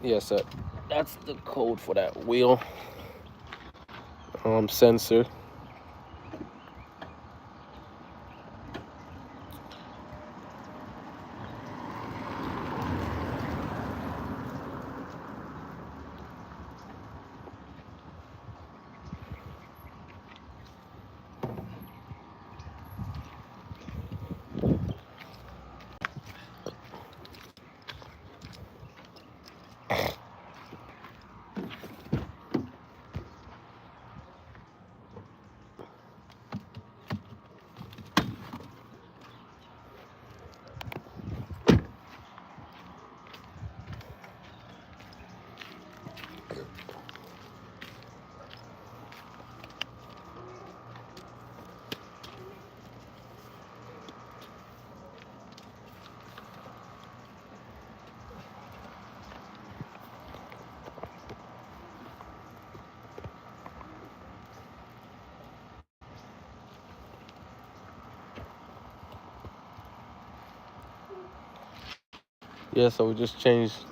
Yes, sir. That's the code for that wheel sensor. Yeah, so we just changed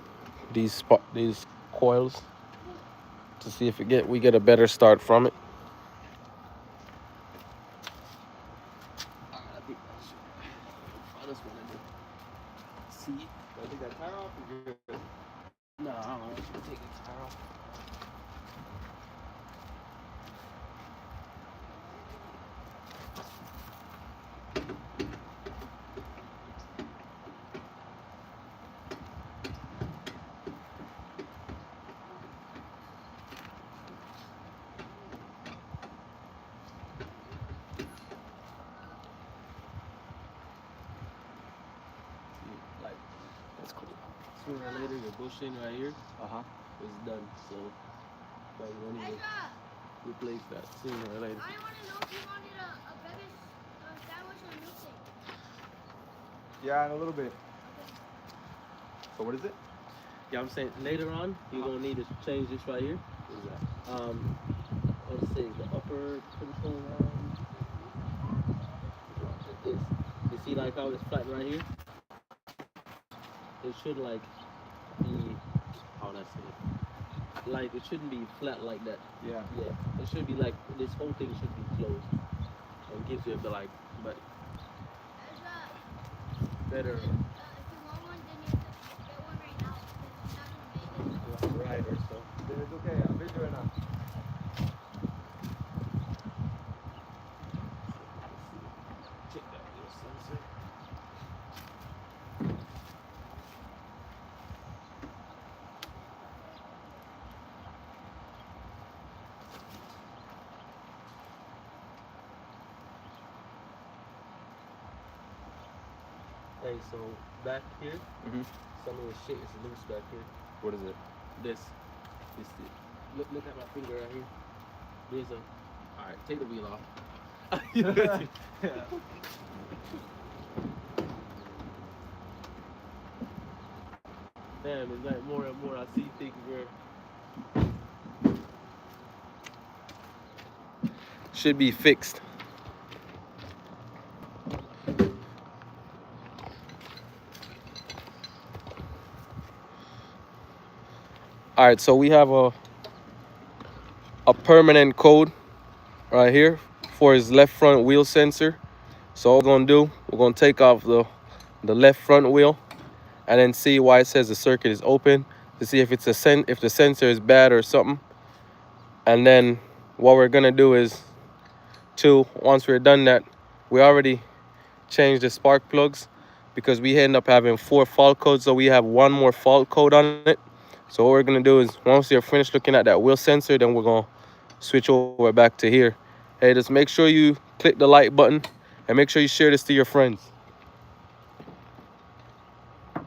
these coils to see if we get a better start from it. I think that's what I do. See, I think that tire off is good. No, I don't want you to take the tire off. Like, that's cool. Sooner or later, your bushing right here is done. So, like, we don't need to replace that sooner or later. I want to know if you wanted a better sandwich or milkshake. Yeah, in a little bit. So what is it? Yeah, I'm saying later on, you're gonna need to change this right here. What is that? Let's say the upper control arm. This. You see, like how it's flat right here. It should like be how would I say it? Like it shouldn't be flat like that. Yeah. Yeah. It should be like this whole thing should be closed. And gives you the like, but better. If you want one, then you have to get one right now because it's not gonna make it. Right or so. Then it's okay. I'm busy right now. Check that little sensor. Hey, so back here, some of the shit is loose back here. What is it? This look at my finger right here. There's a. All right, take the wheel off. Yeah. Damn, it's like more and more I see things where should be fixed. All right, so we have a permanent code right here for his left front wheel sensor. So what we're gonna do, we're gonna take off the left front wheel and then see why it says the circuit is open to see if it's if the sensor is bad or something. And then what we're gonna do is once we're done that, we already changed the spark plugs because we end up having 4 fault codes, so we have 1 more fault code on it. So what we're gonna do is once you're finished looking at that wheel sensor, then we're gonna switch over back to here. Hey, just make sure you click the like button and make sure you share this to your friends. Yeah,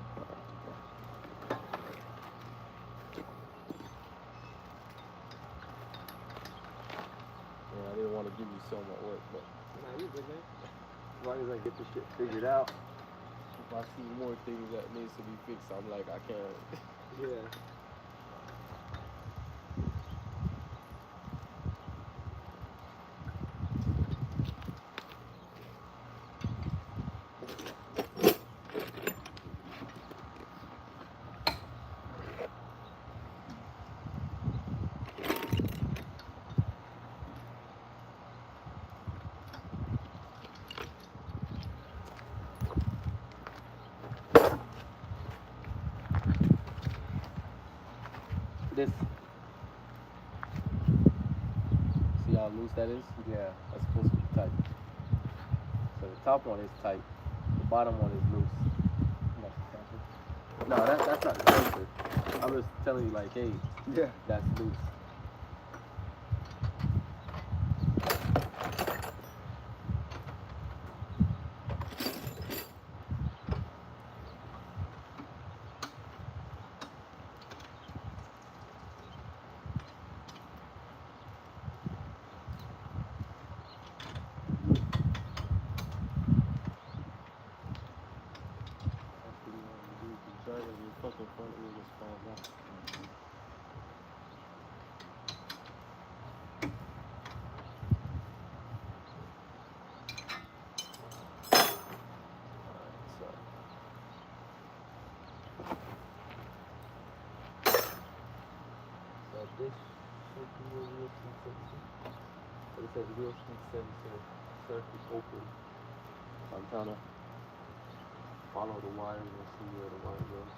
I didn't want to give you so much work, but Nah, you're good, man. As long as I get this shit figured out. if I see more things that needs to be fixed, I'm like, I can't. Yeah. This. See how loose that is? Yeah. That's supposed to be tight. So the top one is tight. The bottom one is loose. No, that's not the sensor. I'm just telling you, like, hey, Yeah. that's loose. This should be a real sheet sensor. But it says real sheet sensor circuit open. So I'm trying to follow the wires and see where the wire goes.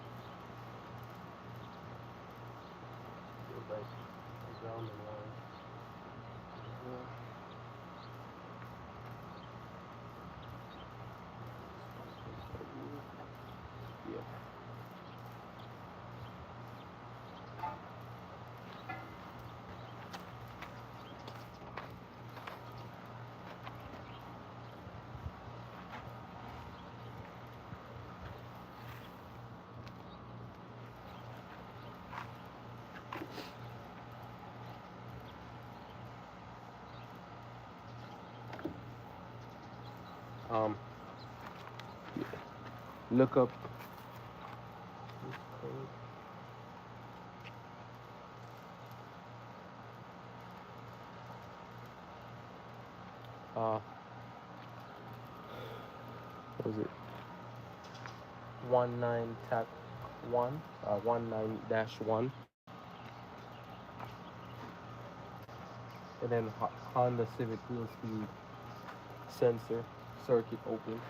Feels like a grounding wire. Yeah. Look up this code. What was it? 19 TAC 1, 19-1. And then Honda Civic wheel speed sensor circuit open.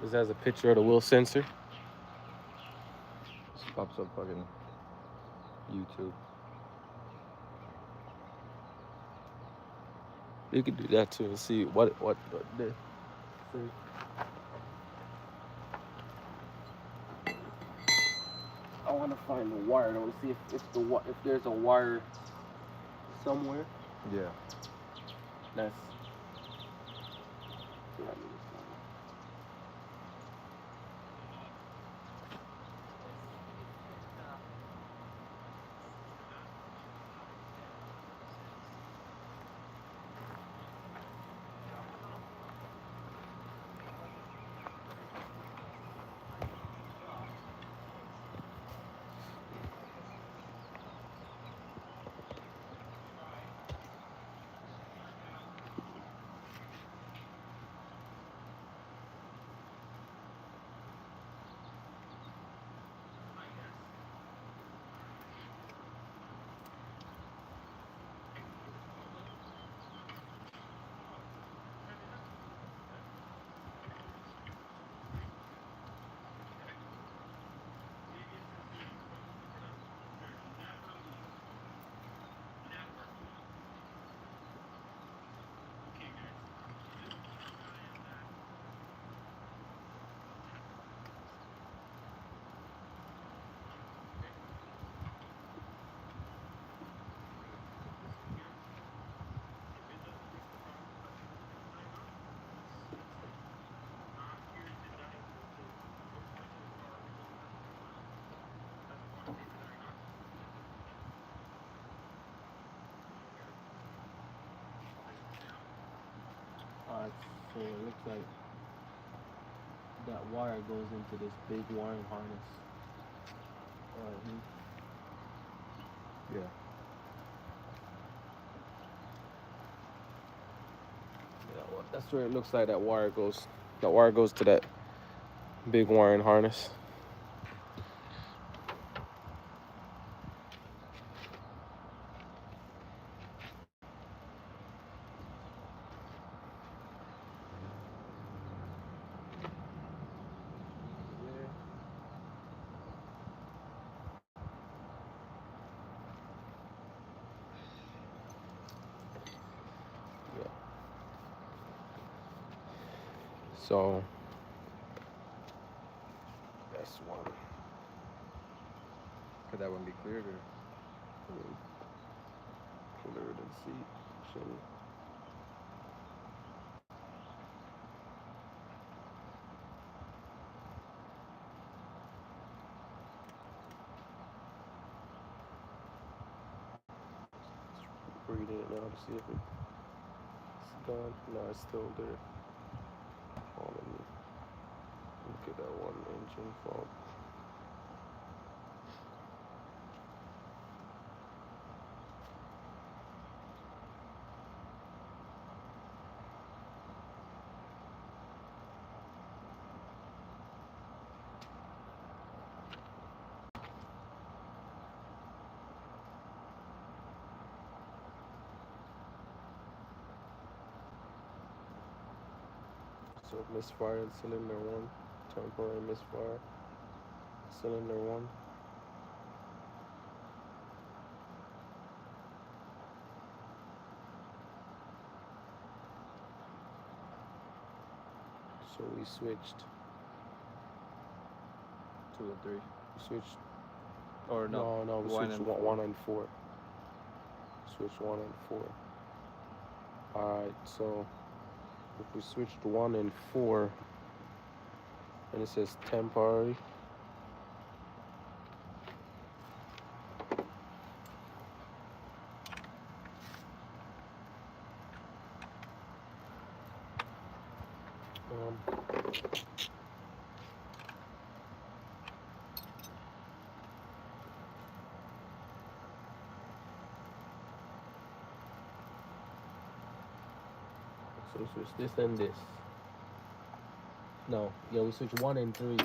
This has a picture of the wheel sensor. This pops up fucking YouTube. You could do that too and see what this. See. I want to find the wire though to see if there's a wire somewhere. Yeah. That's. So it looks like that wire goes into this big wiring harness. Yeah. Yeah, well, that's where it looks like that wire goes. That wire goes to that big wiring harness. So that's one. Could that one be cleared or? Clear the seat. Shouldn't. Reading it now to see if it's gone. No, it's still there. Oh, let me look at that one engine fault. So misfire in cylinder one, temporary misfire, cylinder one. So we switched. 2 and 3. We switched. Or no? No, we switched 1 and 4. Switch 1 and 4. Alright, so if we switched 1 and 4, and it says temporary. So we switch this and this. No, yeah, we switch 1 and 3.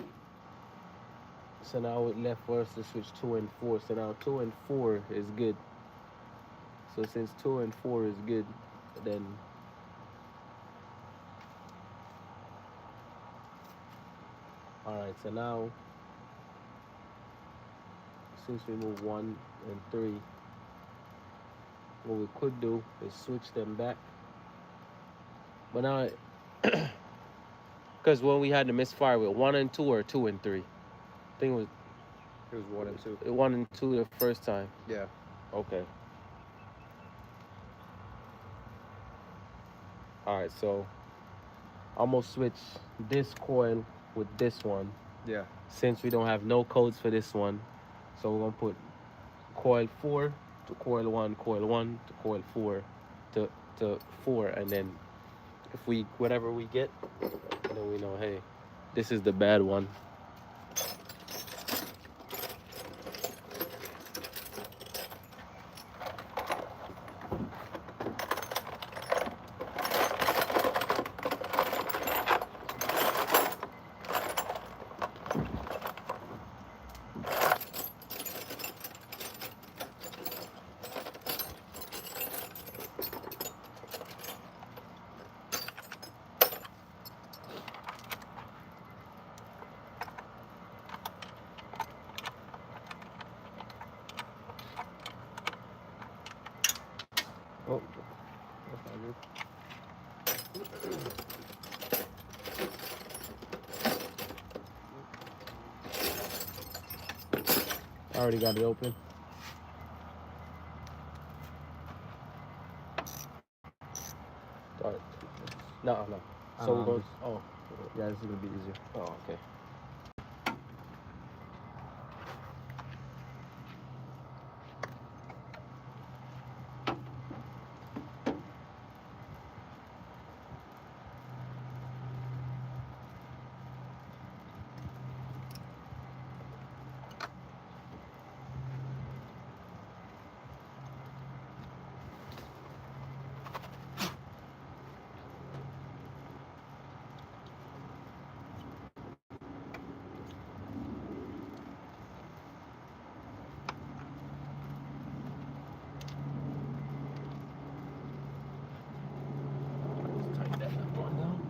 So now it left for us to switch 2 and 4. So now 2 and 4 is good. So since 2 and 4 is good, then alright, so now since we move 1 and 3, what we could do is switch them back. But now, because when we had the misfire with 1 and 2 or 2 and 3, I think It was 1 and 2. 1 and 2 the first time. Yeah. Okay. Alright, so I'm gonna switch this coil with this one. Yeah. Since we don't have no codes for this one, so we're gonna put coil 4 to coil 1 to coil 4 to 4, and then if we whatever we get, then we know, hey, this is the bad one. Oh, that's not good. I already got it open. Alright. No. So we're going. Oh, Yeah, this is gonna be easier. oh, okay. Tighten that one down.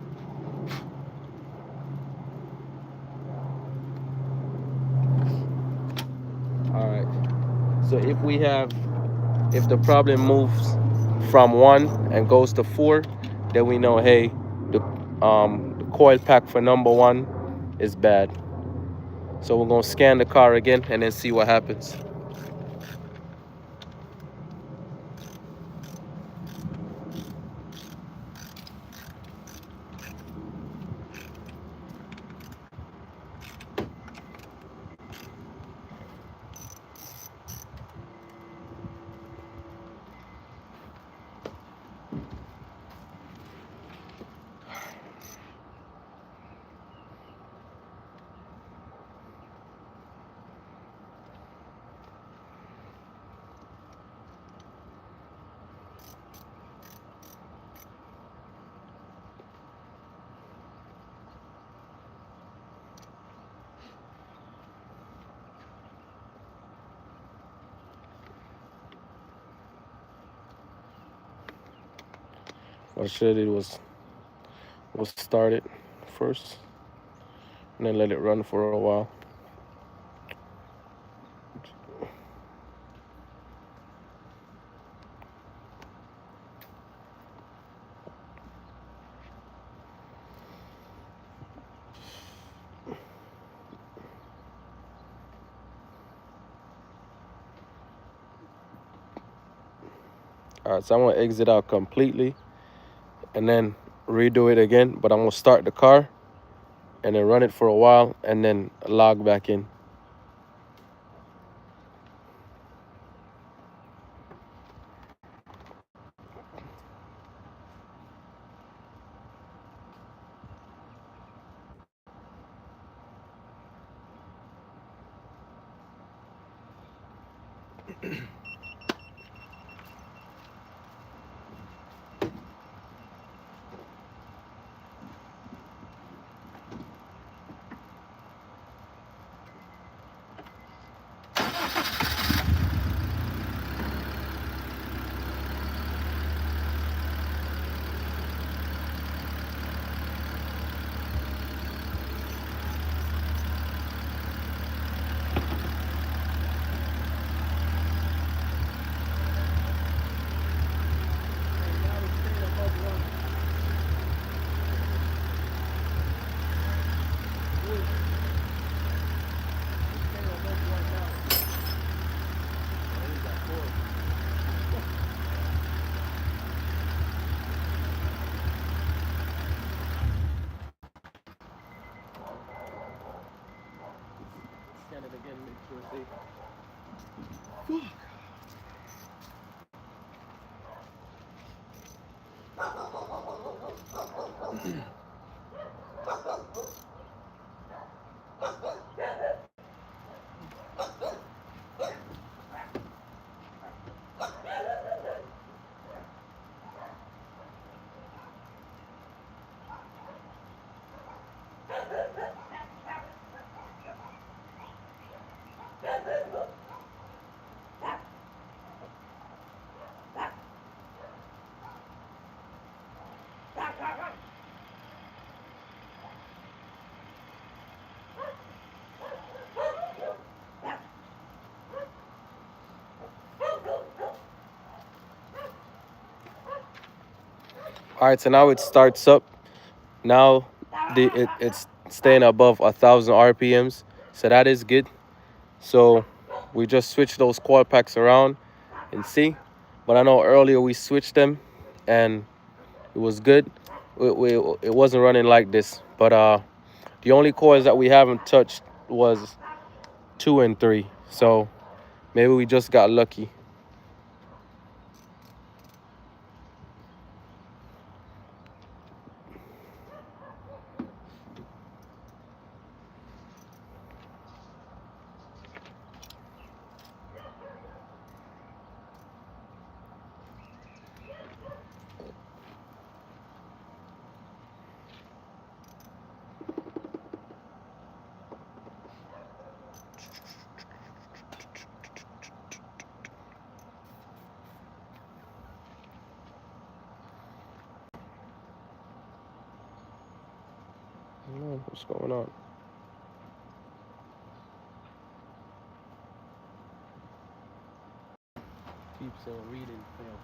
All right. So if the problem moves from 1 and goes to 4, then we know, hey, the coil pack for number 1 is bad. So we're gonna scan the car again and then see what happens. What I should have did was start it first and then let it run for a while. All right, so I'm gonna exit out completely and then redo it again, but I'm gonna start the car and then run it for a while and then log back in. Scan it again, make sure it's safe. All right, so now it starts up. Now it's staying above 1,000 RPMs, so that is good. So we just switched those coil packs around and see. But I know earlier we switched them and it was good. It wasn't running like this. But the only coils that we haven't touched was 2 and 3. So maybe we just got lucky. I don't know what's going on. Keep saying reading failed.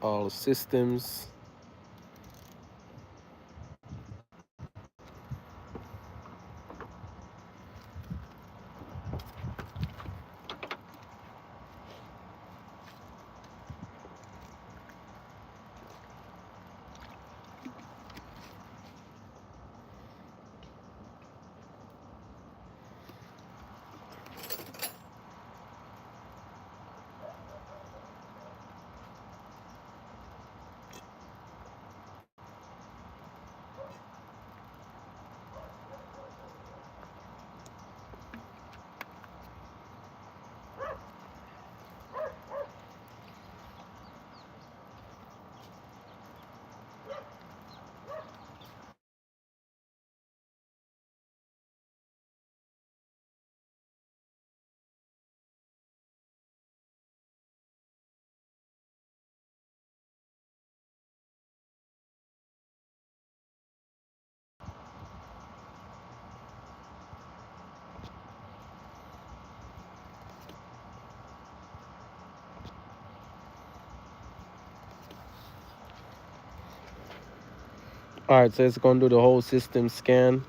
all the systems. All right, so it's gonna do the whole system scan.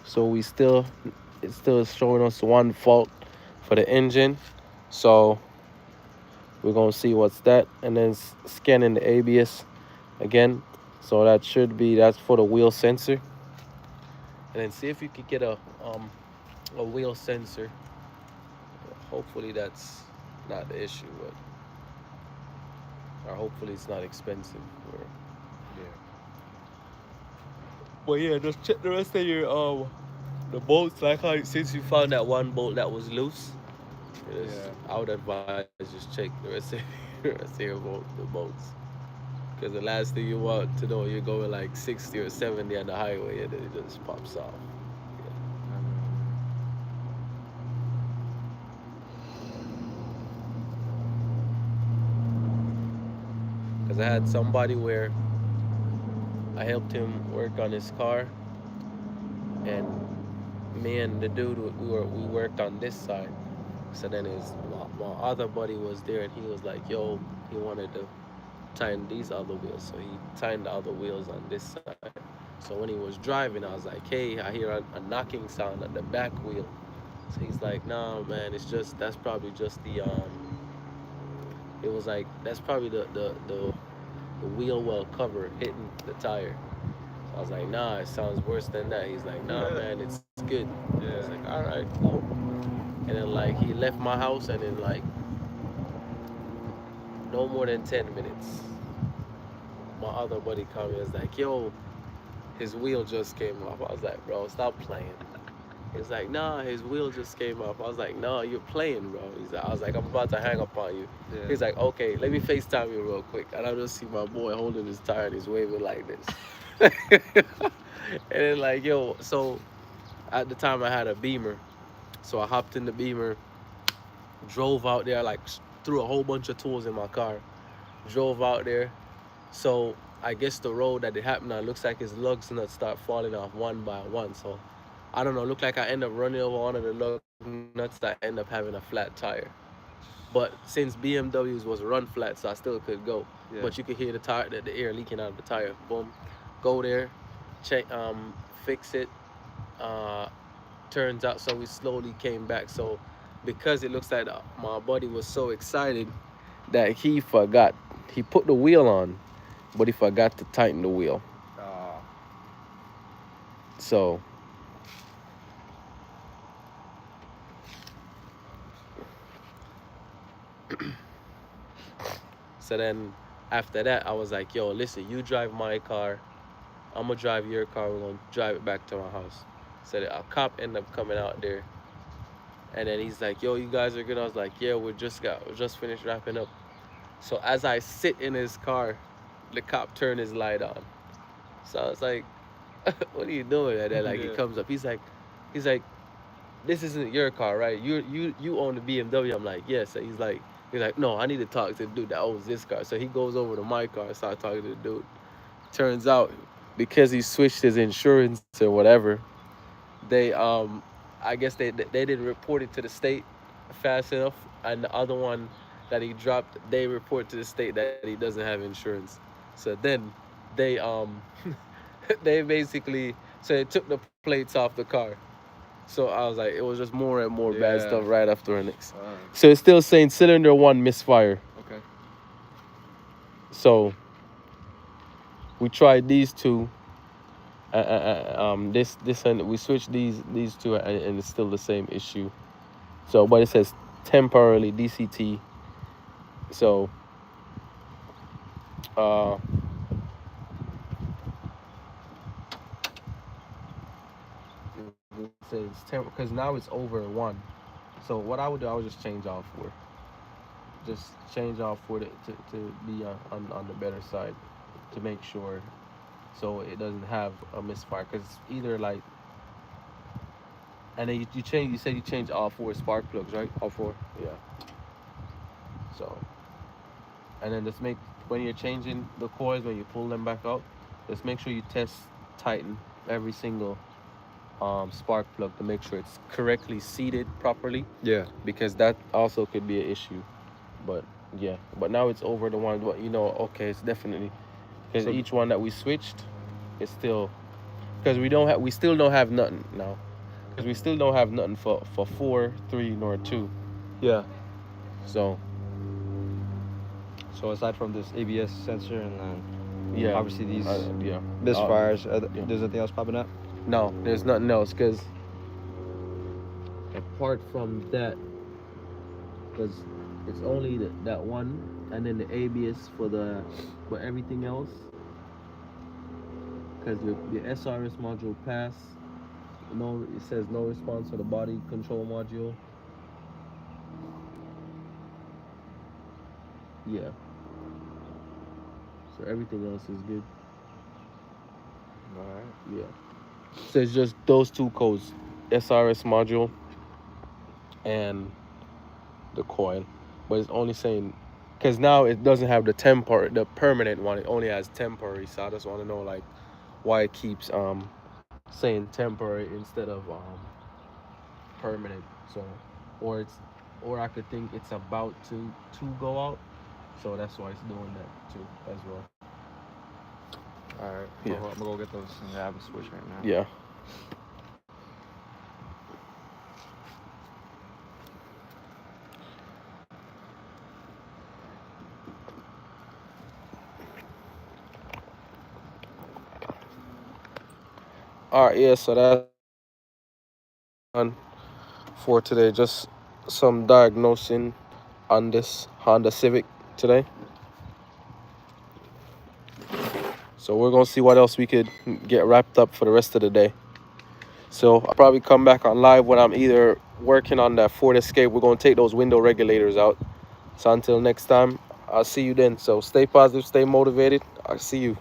So it's still showing us one fault for the engine. So we're gonna see what's that, and then scanning the ABS again. So that should be that's for the wheel sensor, and then see if you could get a wheel sensor. Hopefully that's not the issue, but or hopefully it's not expensive. Or, Yeah. but yeah, just check the rest of your the bolts. Like how since you found that one bolt that was loose, Yeah. I would advise just check the rest of the rest of the bolts. Because the last thing you want to know, you're going like 60 or 70 on the highway and then it just pops off. I know, man. Because I had somebody where I helped him work on his car, and me and the dude we worked on this side. So then my other buddy was there, and he was like, "Yo," he wanted to tighten these other wheels, so he tightened the other wheels on this side. So when he was driving, I was like, "Hey, I hear a knocking sound at the back wheel." So he's like, "Nah, man, it's just that's probably just the It was like that's probably the wheel well cover hitting the tire." So I was like, "Nah, it sounds worse than that." He's like, "Nah, man, it's good." I was like, Yeah. "All right, cool." And then like he left my house, and then like no more than 10 minutes, my other buddy called me. And was like, "Yo, his wheel just came off." I was like, "Bro, stop playing." He's like, "Nah, his wheel just came off." I was like, "No, you're playing, bro." I was like, "I'm about to hang up on you." Yeah. He's like, "Okay, let me FaceTime you real quick." And I just see my boy holding his tire and he's waving like this. And then like, yo, so at the time I had a Beamer. So I hopped in the Beamer, drove out there, like threw a whole bunch of tools in my car, drove out there. So I guess the road that it happened on looks like his lugs nuts start falling off one by one. So I don't know, looked like I end up running over one of the lug nuts that end up having a flat tire. But since BMWs was run flat, so I still could go. But you Yeah. could hear the air leaking out of the tire. Boom, go there, check, fix it. Uh, Turns out, so we slowly came back. So because it looks like my buddy was so excited that he forgot. He put the wheel on, but he forgot to tighten the wheel. Ah. So so then after that, I was like, "Yo, listen, you drive my car. I'm gonna drive your car. We're gonna drive it back to my house." So a cop ended up coming out there, and then he's like, "Yo, you guys are good." I was like, "Yeah, we just finished wrapping up." So as I sit in his car, the cop turned his light on. So I was like, "What are you doing?" And then like he Yeah. comes up, he's like, "This isn't your car, right? You own the BMW." I'm like, "Yes." So he's like, "No, I need to talk to the dude that owns this car." So he goes over to my car and starts talking to the dude. Turns out, because he switched his insurance or whatever, they I guess they didn't report it to the state fast enough, and the other one that he dropped, they report to the state that he doesn't have insurance. So then they they basically so they took the plates off the car. So I was like, it was just more and more bad Yeah. stuff right after the next. Alright. So it's still saying cylinder one misfire. Okay. So we tried these two. This and we switched these two, and it's still the same issue. So, but it says temporarily DCT. So, it says because now it's over one. So what I would do, I would just change all four. Just change all four to be on the better side, to make sure, so it doesn't have a misfire. Because either like, and then you change. You said you change all four spark plugs, right? All four. Yeah. So, and then just make, when you're changing the coils, when you pull them back out, just make sure you tighten every single spark plug to make sure it's correctly seated properly, Yeah. because that also could be an issue. But yeah, but now it's over the one. You know, okay, it's definitely, because So- each one that we switched is still, because we still don't have nothing now, because we still don't have nothing for 4, 3, nor 2. Yeah. So So aside from this ABS sensor and then yeah, obviously these yeah, misfires, yeah. there's anything else popping up? No, there's nothing else, because apart from that, because it's only that one, and then the ABS for everything else, because the SRS module passed. No, it says no response for the body control module. Yeah. So everything else is good. All right. Yeah. So it's just those two codes, SRS module and the coil. But it's only saying, because now it doesn't have the permanent one. It only has temporary. So I just want to know like why it keeps saying temporary instead of permanent. So, or I could think it's about to go out. So that's why it's doing that too as well. All right. Yeah. I'm gonna go get those and have a switch right now. Yeah. All right, yeah, so that's done for today. Just some diagnosing on this Honda Civic today. So we're gonna see what else we could get wrapped up for the rest of the day. So I'll probably come back on live when I'm either working on that Ford Escape. We're gonna take those window regulators out. So until next time, I'll see you then. So stay positive, stay motivated. I'll see you.